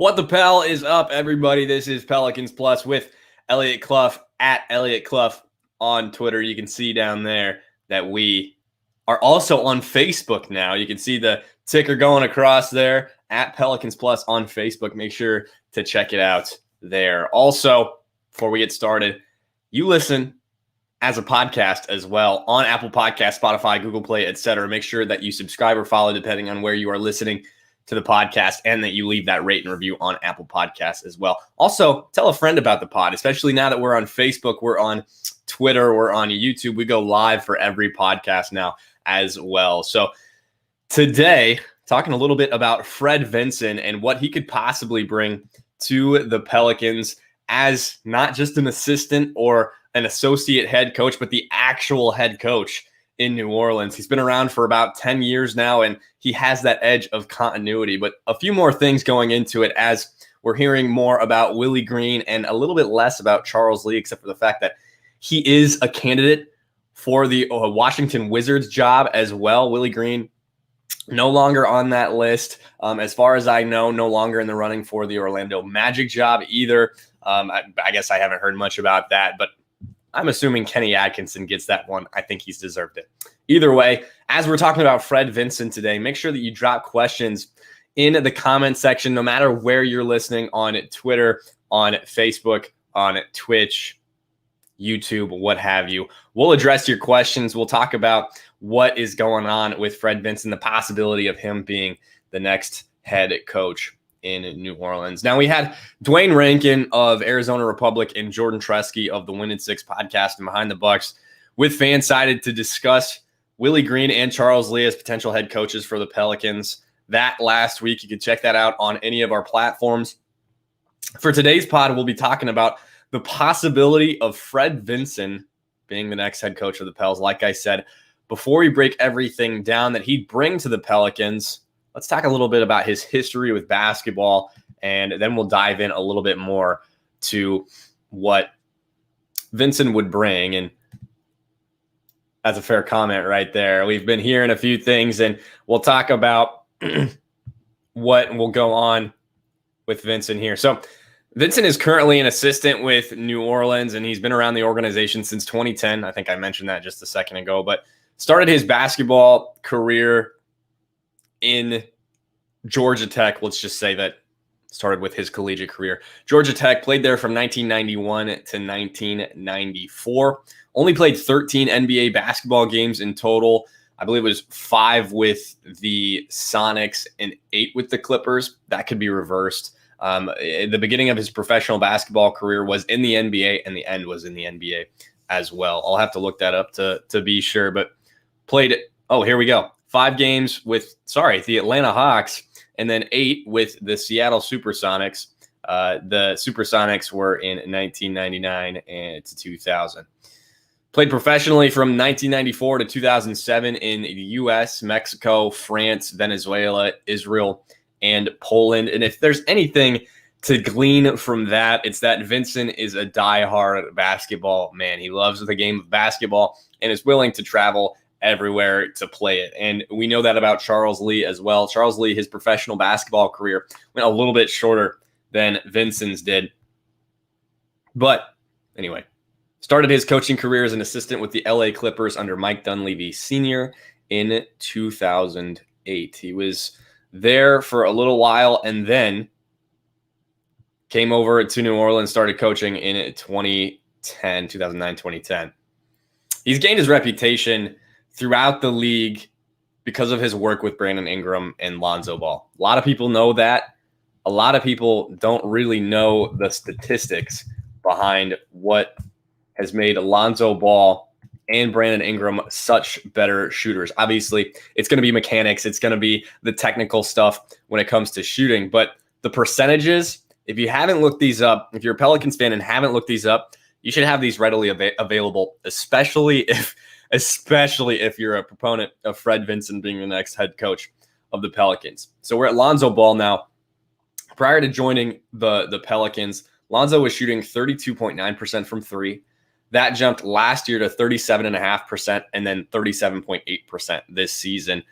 What the Pel is up, everybody? This is Pelicans Plus with Elliot Clough at Elliot Clough on Twitter. You can see down there that we are also on Facebook now. You can see the ticker going across there at Pelicans Plus on Facebook. Make sure to check it out there. Also, before we get started, you listen as a podcast as well on Apple Podcasts, Spotify, Google Play, etc. Make sure that you subscribe or follow depending on where you are listening to the podcast, and that you leave that rate and review on Apple Podcasts as well. Also, tell a friend about the pod, especially now that we're on Facebook, we're on Twitter, we're on YouTube. We go live for every podcast now as well. So today, talking a little bit about Fred Vinson and what he could possibly bring to the Pelicans as not just an assistant or an associate head coach, but the actual head coach in New Orleans. He's been around for about 10 years now, and he has that edge of continuity. But a few more things going into it as we're hearing more about Willie Green and a little bit less about Charles Lee, except for the fact that he is a candidate for the Washington Wizards job as well. Willie Green no longer on that list. As far as I know, no longer in the running for the Orlando Magic job either. I guess I haven't heard much about that, but I'm assuming Kenny Atkinson gets that one. I think he's deserved it. Either way, as we're talking about Fred Vinson today, make sure that you drop questions in the comment section, no matter where you're listening, on Twitter, on Facebook, on Twitch, YouTube, what have you. We'll address your questions. We'll talk about what is going on with Fred Vinson, the possibility of him being the next head coach in New Orleans. Now, we had Dwayne Rankin of Arizona Republic and Jordan Tresky of the Win in Six podcast and Behind the Bucks with Fansided to discuss Willie Green and Charles Lee as potential head coaches for the Pelicans. That last week, you can check that out on any of our platforms. For today's pod, we'll be talking about the possibility of Fred Vinson being the next head coach of the Pels. Like I said, before we break everything down that he'd bring to the Pelicans, let's talk a little bit about his history with basketball, and then we'll dive in a little bit more to what Vinson would bring. And that's a fair comment right there. We've been hearing a few things, and we'll talk about what will go on with Vinson here. So Vinson is currently an assistant with New Orleans, and he's been around the organization since 2010. I think I mentioned that just a second ago, but started his basketball career in Georgia Tech. Let's just say that started with his collegiate career. Georgia Tech, played there from 1991 to 1994. Only played 13 NBA basketball games in total. I believe it was 5 with the Sonics and 8 with the Clippers. That could be reversed. The beginning of his professional basketball career was in the NBA, and the end was in the NBA as well. I'll have to look that up to be sure, but played it. Oh, here we go. 5 games with, the Atlanta Hawks, and then 8 with the Seattle Supersonics. The Supersonics were in 1999 and to 2000. Played professionally from 1994 to 2007 in the U.S., Mexico, France, Venezuela, Israel, and Poland. And if there's anything to glean from that, it's that Vinson is a diehard basketball man. He loves the game of basketball and is willing to travel everywhere to play it. And we know that about Charles Lee as well. Charles Lee, his professional basketball career went a little bit shorter than Vinson's did. But anyway, started his coaching career as an assistant with the LA Clippers under Mike Dunleavy Sr. in 2008. He was there for a little while and then came over to New Orleans, started coaching in 2009, 2010. He's gained his reputation throughout the league because of his work with Brandon Ingram and Lonzo Ball. A lot of people know that. A lot of people don't really know the statistics behind what has made Lonzo Ball and Brandon Ingram such better shooters. Obviously, it's going to be mechanics. It's going to be the technical stuff when it comes to shooting. But the percentages, if you haven't looked these up, if you're a Pelicans fan and haven't looked these up, you should have these readily available, especially if you're a proponent of Fred Vinson being the next head coach of the Pelicans. So we're at Lonzo Ball now. Prior to joining the Pelicans, Lonzo was shooting 32.9% from three. That jumped last year to 37.5% and then 37.8% this season.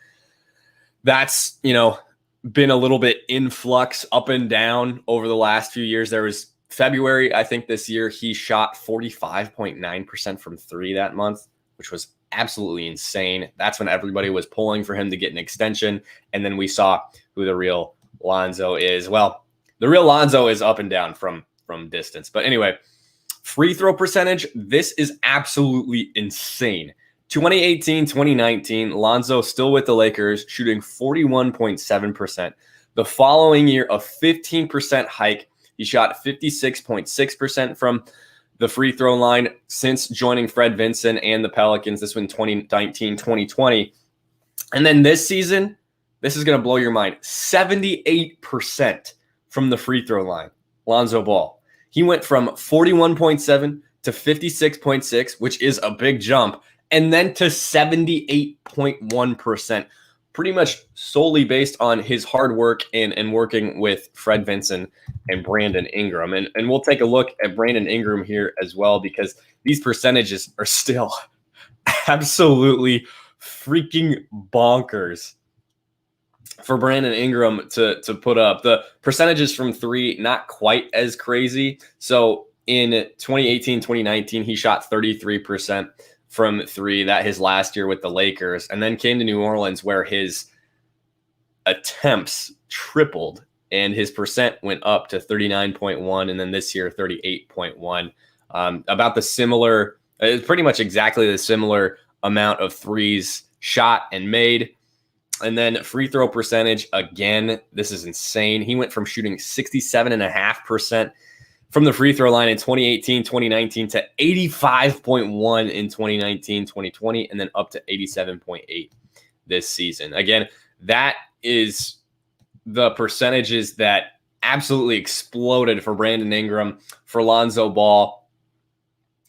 That's, been a little bit in flux, up and down over the last few years. There was February, I think this year, he shot 45.9% from three that month, which was absolutely insane. That's when everybody was pulling for him to get an extension. And then we saw who the real Lonzo is. Well, the real Lonzo is up and down from distance. But anyway, free throw percentage, this is absolutely insane. 2018, 2019, Lonzo still with the Lakers, shooting 41.7%. The following year, a 15% hike. He shot 56.6% from the free throw line since joining Fred Vinson and the Pelicans. This one, 2019, 2020. And then this season, this is going to blow your mind, 78% from the free throw line, Lonzo Ball. He went from 41.7 to 56.6, which is a big jump, and then to 78.1%, pretty much solely based on his hard work and working with Fred Vinson and Brandon Ingram. And we'll take a look at Brandon Ingram here as well, because these percentages are still absolutely freaking bonkers for Brandon Ingram to put up. The percentages from three, not quite as crazy. So in 2018, 2019, he shot 33% from three, that his last year with the Lakers, and then came to New Orleans where his attempts tripled and his percent went up to 39.1, and then this year 38.1. About the similar, pretty much exactly the similar amount of threes shot and made. And then free throw percentage, again, this is insane. He went from shooting 67.5% from the free throw line in 2018, 2019 to 85.1 in 2019, 2020, and then up to 87.8 this season. Again, that is the percentages that absolutely exploded for Brandon Ingram, for Lonzo Ball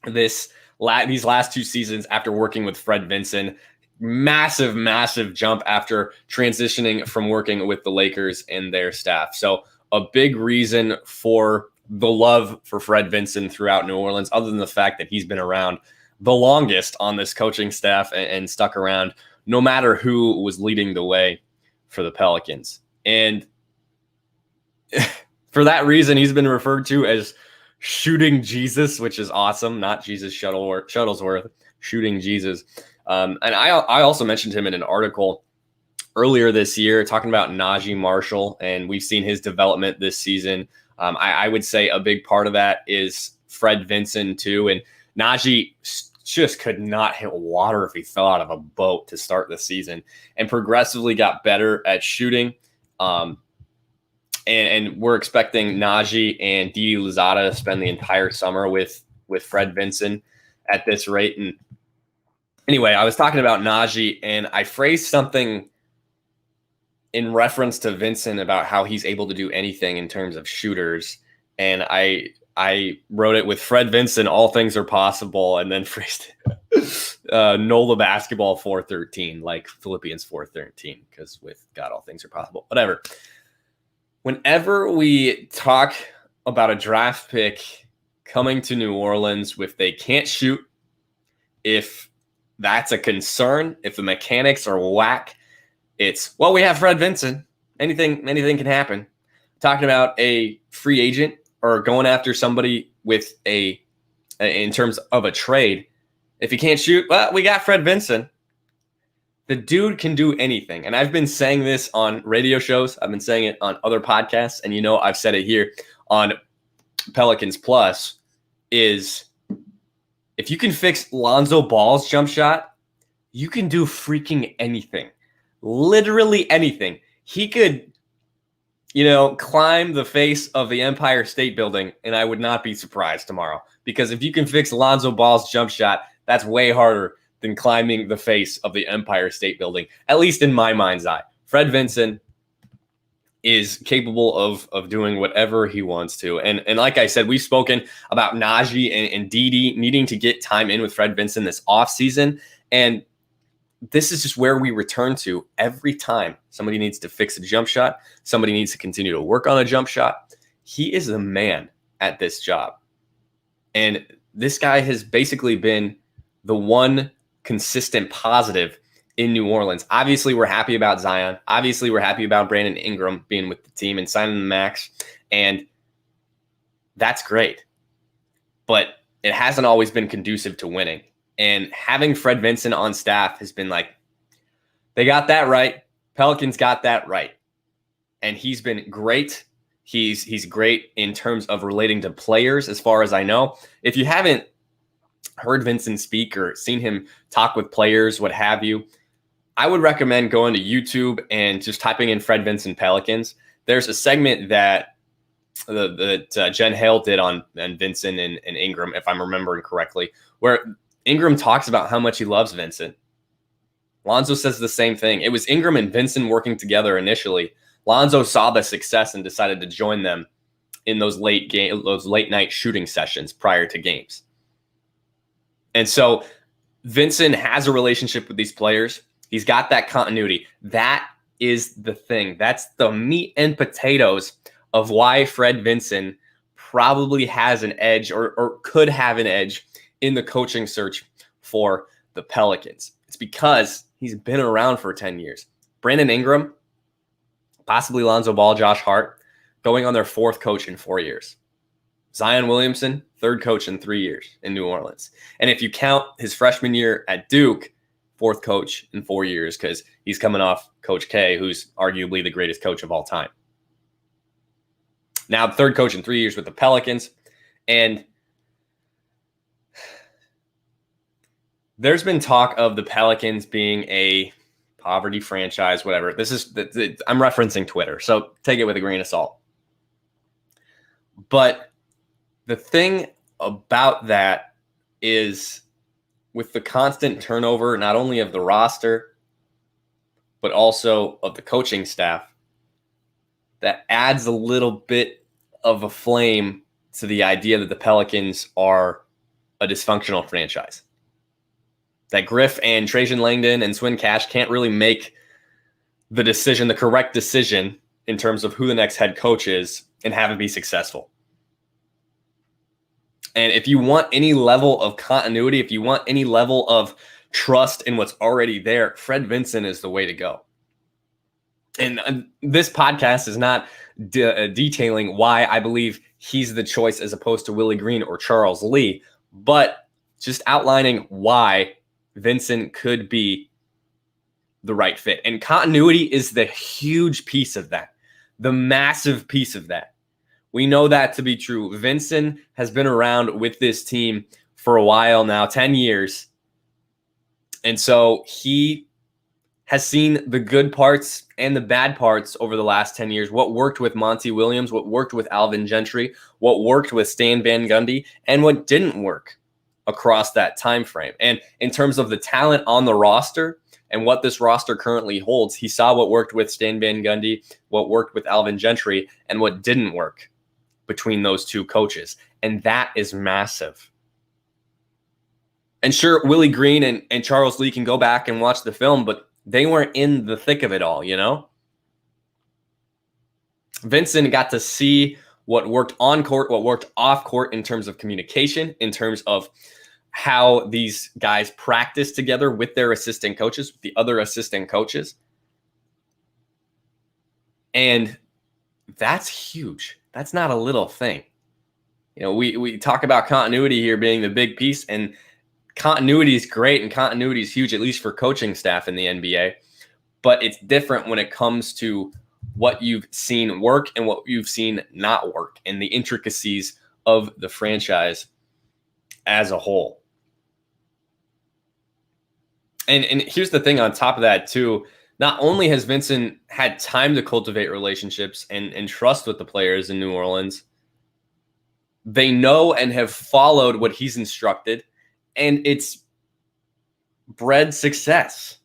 these last two seasons after working with Fred Vinson. Massive, massive jump after transitioning from working with the Lakers and their staff. So a big reason for the love for Fred Vinson throughout New Orleans, other than the fact that he's been around the longest on this coaching staff and stuck around no matter who was leading the way for the Pelicans. And for that reason, he's been referred to as Shooting Jesus, which is awesome. Not Jesus Shuttlesworth, Shooting Jesus. And I also mentioned him in an article earlier this year talking about Najee Marshall, and we've seen his development this season. I would say a big part of that is Fred Vinson too. And Najee just could not hit water if he fell out of a boat to start the season, and progressively got better at shooting. And we're expecting Najee and Didi Louzada to spend the entire summer with Fred Vinson at this rate. And anyway, I was talking about Najee, and I phrased something in reference to Vinson about how he's able to do anything in terms of shooters. And I wrote it with Fred Vinson, all things are possible, and then phrased it NOLA basketball 4:13, like Philippians 4:13, because with God, all things are possible. Whatever. Whenever we talk about a draft pick coming to New Orleans, if they can't shoot, if that's a concern, if the mechanics are whack, it's, well, we have Fred Vinson. Anything can happen. Talking about a free agent or going after somebody with in terms of a trade, if you can't shoot, well, we got Fred Vinson. The dude can do anything. And I've been saying this on radio shows. I've been saying it on other podcasts. And I've said it here on Pelicans Plus, is if you can fix Lonzo Ball's jump shot, you can do freaking anything. Literally anything. He could, climb the face of the Empire State Building, and I would not be surprised tomorrow. Because if you can fix Lonzo Ball's jump shot, that's way harder than climbing the face of the Empire State Building, at least in my mind's eye. Fred Vinson is capable of doing whatever he wants to. And like I said, we've spoken about Najee and Didi needing to get time in with Fred Vinson this offseason. And this is just where we return to every time somebody needs to fix a jump shot. Somebody needs to continue to work on a jump shot. He is the man at this job. And this guy has basically been the one consistent positive in New Orleans. Obviously, we're happy about Zion. Obviously, we're happy about Brandon Ingram being with the team and signing the max. And that's great. But it hasn't always been conducive to winning. And having Fred Vinson on staff has been like, they got that right. Pelicans got that right. And he's been great. He's great in terms of relating to players, as far as I know. If you haven't heard Vinson speak or seen him talk with players, what have you, I would recommend going to YouTube and just typing in Fred Vinson Pelicans. There's a segment that Jen Hale did on Vinson and Ingram, if I'm remembering correctly, where Ingram talks about how much he loves Vinson. Lonzo says the same thing. It was Ingram and Vinson working together initially. Lonzo saw the success and decided to join them in those late night shooting sessions prior to games. And so Vinson has a relationship with these players. He's got that continuity. That is the thing. That's the meat and potatoes of why Fred Vinson probably has an edge or could have an edge in the coaching search for the Pelicans. It's because he's been around for 10 years. Brandon Ingram, possibly Lonzo Ball, Josh Hart, going on their fourth coach in 4 years. Zion Williamson, third coach in 3 years in New Orleans. And if you count his freshman year at Duke, fourth coach in 4 years, because he's coming off Coach K, who's arguably the greatest coach of all time. Now, third coach in 3 years with the Pelicans. And there's been talk of the Pelicans being a poverty franchise, whatever. I'm referencing Twitter, so take it with a grain of salt. But the thing about that is, with the constant turnover, not only of the roster, but also of the coaching staff, that adds a little bit of a flame to the idea that the Pelicans are a dysfunctional franchise. That Griff and Trajan Langdon and Swin Cash can't really make the correct decision in terms of who the next head coach is and have it be successful. And if you want any level of continuity, if you want any level of trust in what's already there, Fred Vinson is the way to go. And this podcast is not detailing why I believe he's the choice as opposed to Willie Green or Charles Lee, but just outlining why Vinson could be the right fit. And continuity is the huge piece of that, the massive piece of that. We know that to be true. Vinson has been around with this team for a while now, 10 years. And so he has seen the good parts and the bad parts over the last 10 years. What worked with Monty Williams, what worked with Alvin Gentry, what worked with Stan Van Gundy, and what didn't work across that time frame. And in terms of the talent on the roster and what this roster currently holds, he saw what worked with Stan Van Gundy, what worked with Alvin Gentry, and what didn't work between those two coaches. And that is massive. And sure, Willie Green and Charles Lee can go back and watch the film, but they weren't in the thick of it all, you know? Vinson got to see what worked on court, what worked off court in terms of communication, in terms of how these guys practice together with their assistant coaches, with the other assistant coaches. And that's huge. That's not a little thing. You know, we talk about continuity here being the big piece, and continuity is great and continuity is huge, at least for coaching staff in the NBA. But it's different when it comes to what you've seen work and what you've seen not work, and the intricacies of the franchise as a whole. And here's the thing on top of that, too. Not only has Vinson had time to cultivate relationships and trust with the players in New Orleans, they know and have followed what he's instructed, and it's bred success,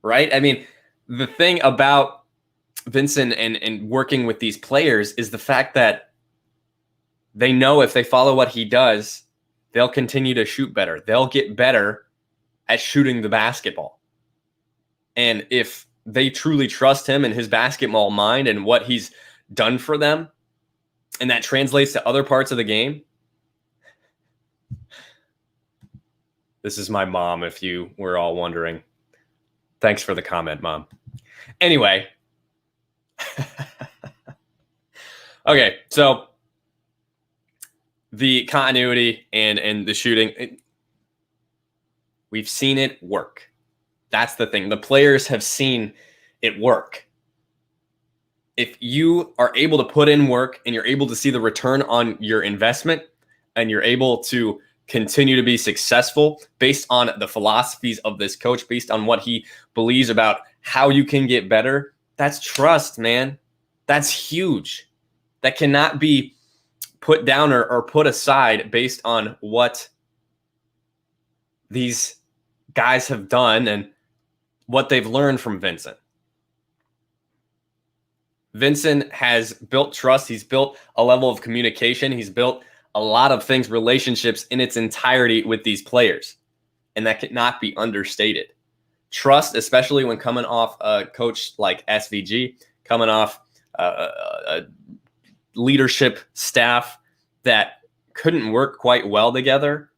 right? I mean, the thing about Vinson and working with these players is the fact that they know if they follow what he does, they'll continue to shoot better. They'll get better at shooting the basketball. And if they truly trust him and his basketball mind and what he's done for them, and that translates to other parts of the game. This is my mom, if you were all wondering. Thanks for the comment, Mom. Anyway. Okay, so the continuity and the shooting, we've seen it work. That's the thing. The players have seen it work. If you are able to put in work and you're able to see the return on your investment and you're able to continue to be successful based on the philosophies of this coach, based on what he believes about how you can get better, that's trust, man. That's huge. That cannot be put down or put aside based on what these guys have done and what they've learned from Vincent. Vincent has built trust. He's built a level of communication. He's built a lot of things, relationships in its entirety with these players. And that cannot be understated. Trust, especially when coming off a coach like SVG, coming off a leadership staff that couldn't work quite well together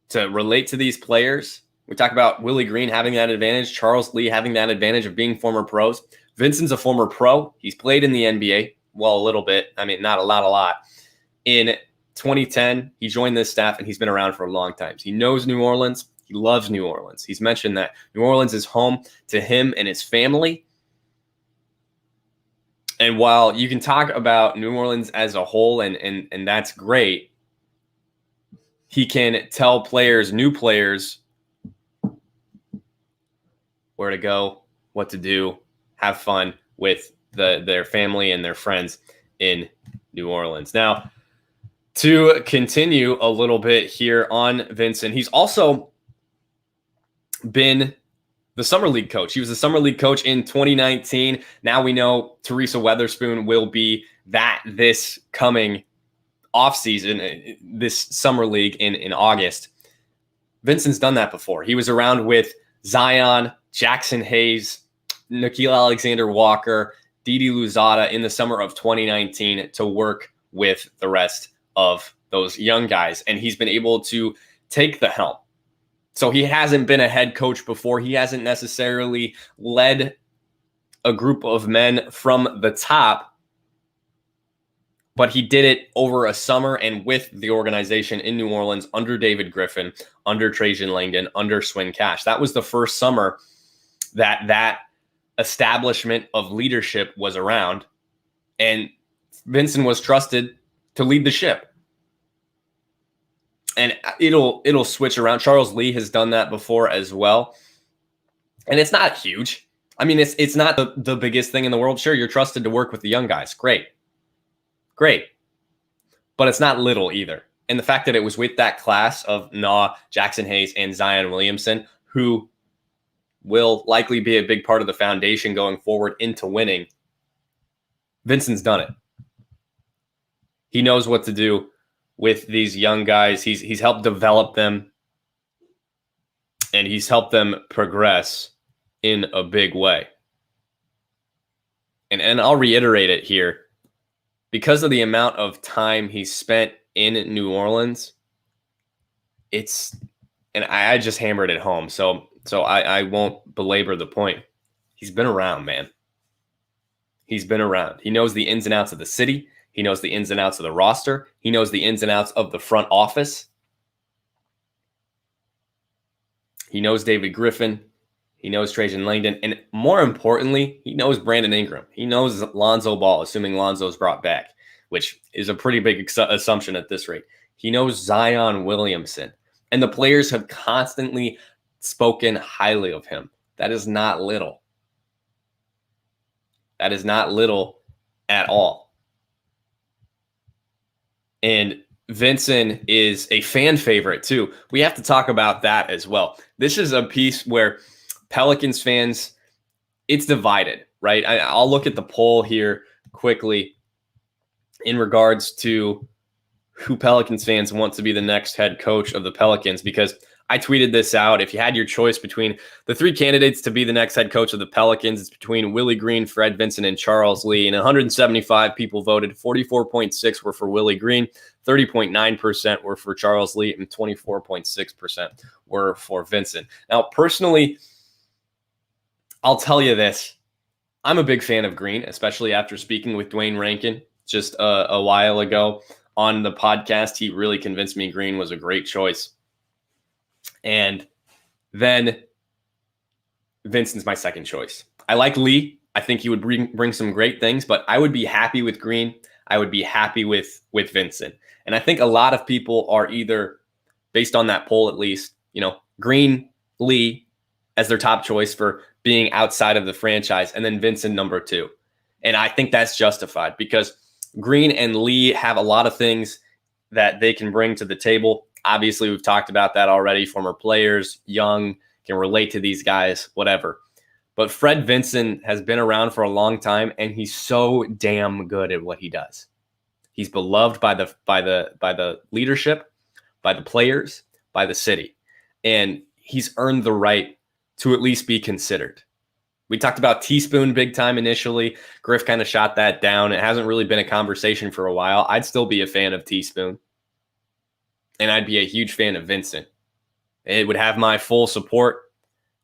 to relate to these players. We talk about Willie Green having that advantage, Charles Lee having that advantage of being former pros. Vincent's a former pro. He's played in the NBA. Well, a little bit. I mean, not a lot. In 2010, he joined this staff, and he's been around for a long time. He knows New Orleans. He loves New Orleans. He's mentioned that New Orleans is home to him and his family. And while you can talk about New Orleans as a whole, and that's great, he can tell players, new players, where to go, what to do, have fun with their family and their friends in New Orleans. Now, to continue a little bit here on Vincent, he's also been the Summer League coach. He was the Summer League coach in 2019. Now we know Teresa Weatherspoon will be that this coming offseason, this Summer League in August. Vincent's done that before. He was around with Zion, Jackson Hayes, Nickeil Alexander-Walker, Didi Louzada in the summer of 2019 to work with the rest of those young guys. And he's been able to take the helm. So he hasn't been a head coach before. He hasn't necessarily led a group of men from the top, but he did it over a summer and with the organization in New Orleans under David Griffin, under Trajan Langdon, under Swin Cash. That was the first summer that establishment of leadership was around, and Vincent was trusted to lead the ship. And it'll switch around. Charles Lee has done that before as well. And it's not huge. I mean, it's not the biggest thing in the world. Sure, you're trusted to work with the young guys. Great. But it's not little either. And the fact that it was with that class of Jackson Hayes, and Zion Williamson, who will likely be a big part of the foundation going forward into winning, Vincent's done it. He knows what to do with these young guys. He's helped develop them, and he's helped them progress in a big way. And I'll reiterate it here. Because of the amount of time he spent in New Orleans, and I just hammered it home, so I won't belabor the point. He's been around, man. He's been around. He knows the ins and outs of the city. He knows the ins and outs of the roster. He knows the ins and outs of the front office. He knows David Griffin. He knows Trajan Langdon. And more importantly, he knows Brandon Ingram. He knows Lonzo Ball, assuming Lonzo's brought back, which is a pretty big assumption at this rate. He knows Zion Williamson. And the players have constantly spoken highly of him. That is not little. That is not little at all. And Vincent is a fan favorite too. We have to talk about that as well. This is a piece where Pelicans fans, it's divided, right? I'll look at the poll here quickly in regards to who Pelicans fans want to be the next head coach of the Pelicans, because I tweeted this out. If you had your choice between the three candidates to be the next head coach of the Pelicans, it's between Willie Green, Fred Vinson, and Charles Lee. And 175 people voted. 44.6% were for Willie Green, 30.9% were for Charles Lee, and 24.6% were for Vinson. Now, personally, I'll tell you this. I'm a big fan of Green, especially after speaking with Dwayne Rankin just a while ago on the podcast. He really convinced me Green was a great choice. And then Vinson's my second choice. I like Lee. I think he would bring some great things, but I would be happy with Green. I would be happy with Vinson. And I think a lot of people are either, based on that poll at least, Green, Lee as their top choice for being outside of the franchise, and then Vinson number 2. And I think that's justified because Green and Lee have a lot of things that they can bring to the table. Obviously, we've talked about that already. Former players, young, can relate to these guys, whatever. But Fred Vinson has been around for a long time, and he's so damn good at what he does. He's beloved by the leadership, by the players, by the city, and he's earned the right to at least be considered. We talked about Teaspoon big time initially. Griff kind of shot that down. It hasn't really been a conversation for a while. I'd still be a fan of Teaspoon, and I'd be a huge fan of Vincent. It would have my full support.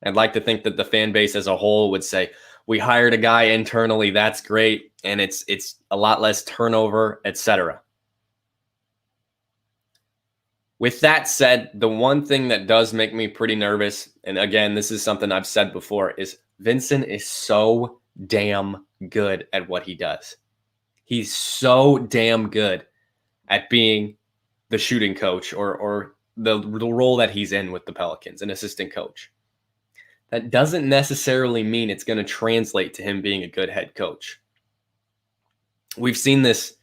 I'd like to think that the fan base as a whole would say, we hired a guy internally, that's great, and it's a lot less turnover, etc. With that said, the one thing that does make me pretty nervous, and again, this is something I've said before, is Vincent is so damn good at what he does. He's so damn good at being the shooting coach or the role that he's in with the Pelicans, an assistant coach. That doesn't necessarily mean it's going to translate to him being a good head coach. We've seen this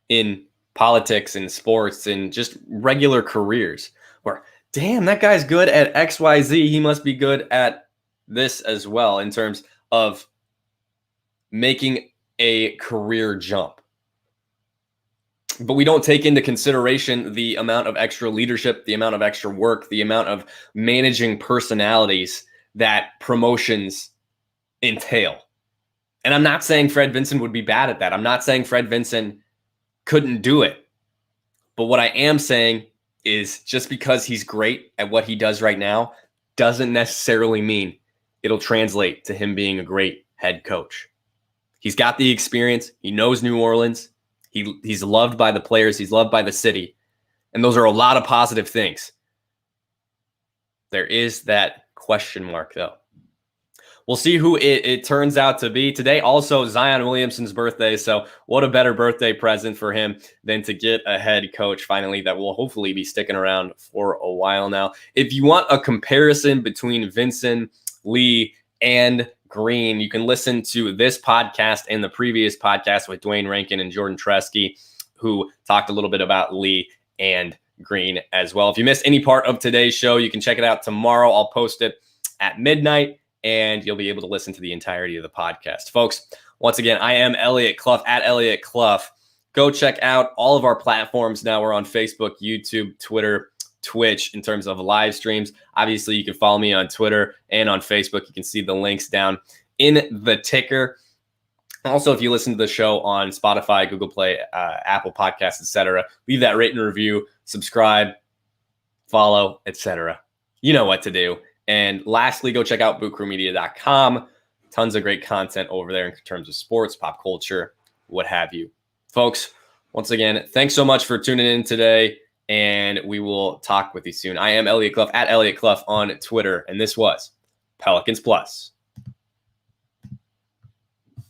in politics and sports and just regular careers where, damn, that guy's good at XYZ. He must be good at this as well in terms of making a career jump. But we don't take into consideration the amount of extra leadership, the amount of extra work, the amount of managing personalities that promotions entail. And I'm not saying Fred Vinson would be bad at that. I'm not saying Fred Vinson couldn't do it. But what I am saying is just because he's great at what he does right now doesn't necessarily mean it'll translate to him being a great head coach. He's got the experience. He knows New Orleans. He's loved by the players. He's loved by the city. And those are a lot of positive things. There is that question mark, though. We'll see who it turns out to be. Today, also Zion Williamson's birthday, so what a better birthday present for him than to get a head coach finally that will hopefully be sticking around for a while now. If you want a comparison between Vinson, Lee, and Green, you can listen to this podcast and the previous podcast with Dwayne Rankin and Jordan Tresky, who talked a little bit about Lee and Green as well. If you missed any part of today's show, you can check it out tomorrow. I'll post it at midnight, and you'll be able to listen to the entirety of the podcast. Folks, once again, I am Elliot Clough at Elliot Clough. Go check out all of our platforms now. We're on Facebook, YouTube, Twitter, Twitch in terms of live streams. Obviously, you can follow me on Twitter and on Facebook. You can see the links down in the ticker. Also, if you listen to the show on Spotify, Google Play, Apple Podcasts, etc., leave that rate and review, subscribe, follow, etc. You know what to do. And lastly, go check out bootcrewmedia.com. Tons of great content over there in terms of sports, pop culture, what have you. Folks, once again, thanks so much for tuning in today, and we will talk with you soon. I am Elliot Clough at Elliot Clough on Twitter, and this was Pelicans Plus.